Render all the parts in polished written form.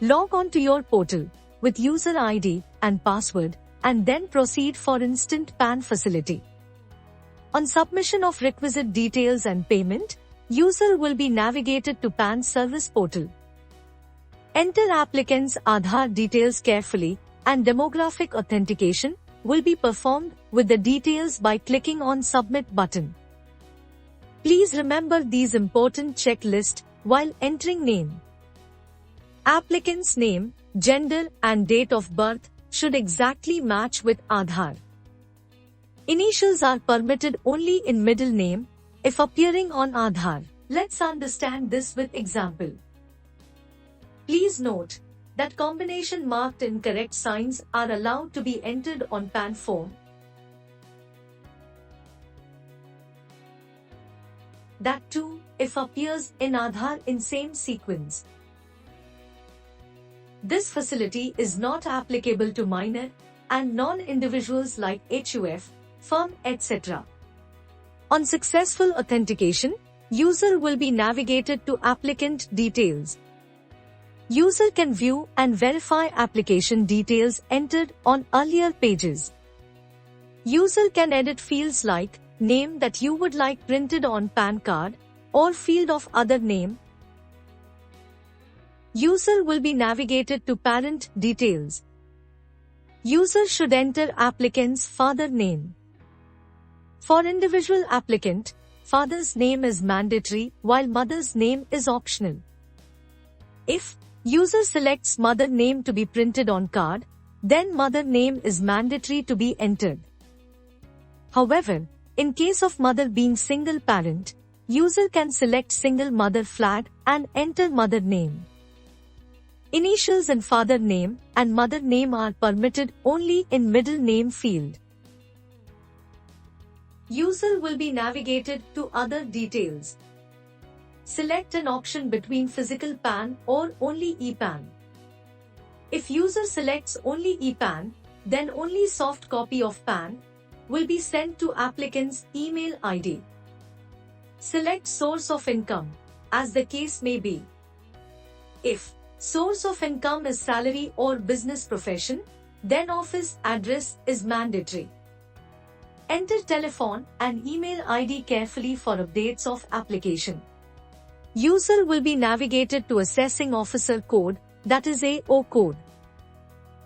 Log on to your portal with user ID and password and then proceed for instant PAN facility. On submission of requisite details and payment, user will be navigated to PAN service portal. Enter applicant's Aadhaar details carefully and demographic authentication will be performed with the details by clicking on Submit button. Please remember these important checklist while entering name. Applicant's name, gender and date of birth should exactly match with Aadhaar. Initials are permitted only in middle name if appearing on Aadhaar. Let's understand this with example. Please note that combination marked incorrect signs are allowed to be entered on PAN form. That too, if appears in Aadhaar in same sequence. This facility is not applicable to minor and non-individuals like HUF, firm, etc. On successful authentication, user will be navigated to applicant details. User can view and verify application details entered on earlier pages. User can edit fields like name that you would like printed on PAN card or field of other name. User will be navigated to parent details. User should enter applicant's father name. For individual applicant, father's name is mandatory while mother's name is optional. If user selects mother name to be printed on card, then mother name is mandatory to be entered. However, in case of mother being single parent, user can select single mother flag and enter mother name. Initials in father name and mother name are permitted only in middle name field. User will be navigated to other details. Select an option between physical PAN or only ePAN. If user selects only ePAN, then only soft copy of PAN will be sent to applicant's email ID. Select source of income, as the case may be. If source of income is salary or business profession, then office address is mandatory. Enter telephone and email ID carefully for updates of application. User will be navigated to assessing officer code, that is AO code.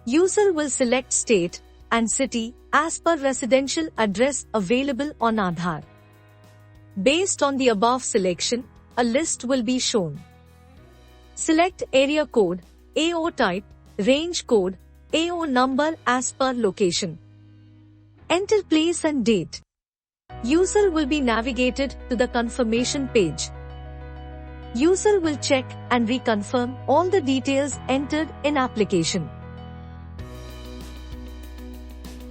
User will select state and city as per residential address available on Aadhaar. Based on the above selection, a list will be shown. Select area code, AO type, range code, AO number as per location. Enter place and date. User will be navigated to the confirmation page. User will check and reconfirm all the details entered in application.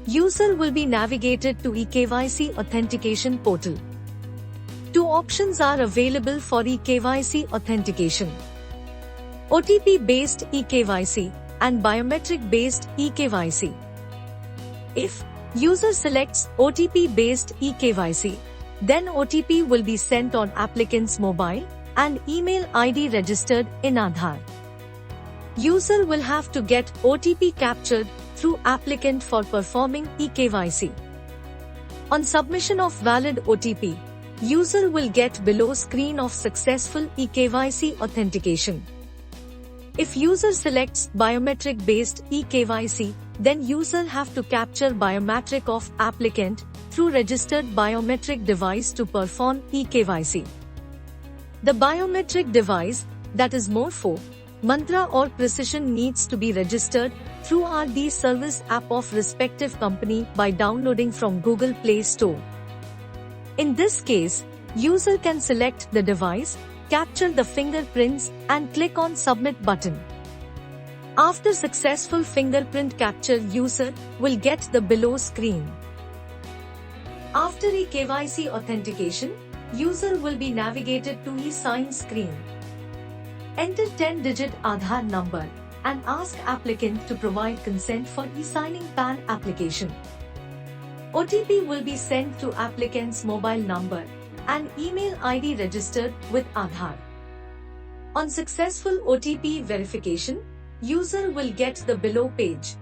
User will be navigated to eKYC authentication portal. Two options are available for eKYC authentication: OTP-based eKYC and biometric-based eKYC. If user selects OTP-based eKYC, then OTP will be sent on applicant's mobile and email ID registered in Aadhaar. User will have to get OTP captured through applicant for performing eKYC. On submission of valid OTP, user will get below screen of successful eKYC authentication. If user selects biometric-based eKYC, then user have to capture biometric of applicant through registered biometric device to perform eKYC. The biometric device, that is Morpho, Mantra or Precision, needs to be registered through RD service app of respective company by downloading from Google Play Store. In this case, user can select the device, capture the fingerprints and click on Submit button. After successful fingerprint capture, user will get the below screen. After eKYC authentication, user will be navigated to e-sign screen. Enter 10-digit Aadhaar number and ask applicant to provide consent for e-signing PAN application. OTP will be sent to applicant's mobile number and email ID registered with Aadhaar. On successful OTP verification, user will get the below page.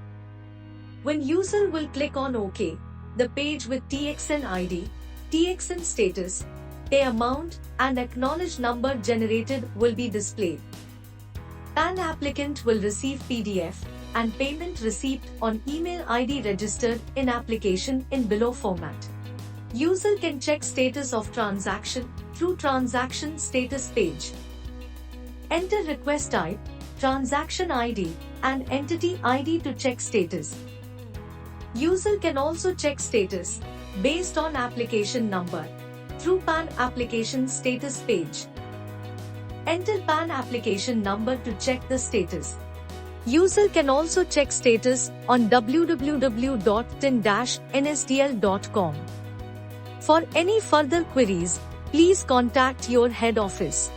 When user will click on OK, the page with TXN ID, TXN status, pay amount, and acknowledge number generated will be displayed. PAN applicant will receive PDF and payment receipt on email ID registered in application in below format. User can check status of transaction through transaction status page. Enter request type, transaction ID, and entity ID to check status. User can also check status based on application number through PAN application status page. Enter PAN application number to check the status. User can also check status on www.tin-nsdl.com. For any further queries, please contact your head office.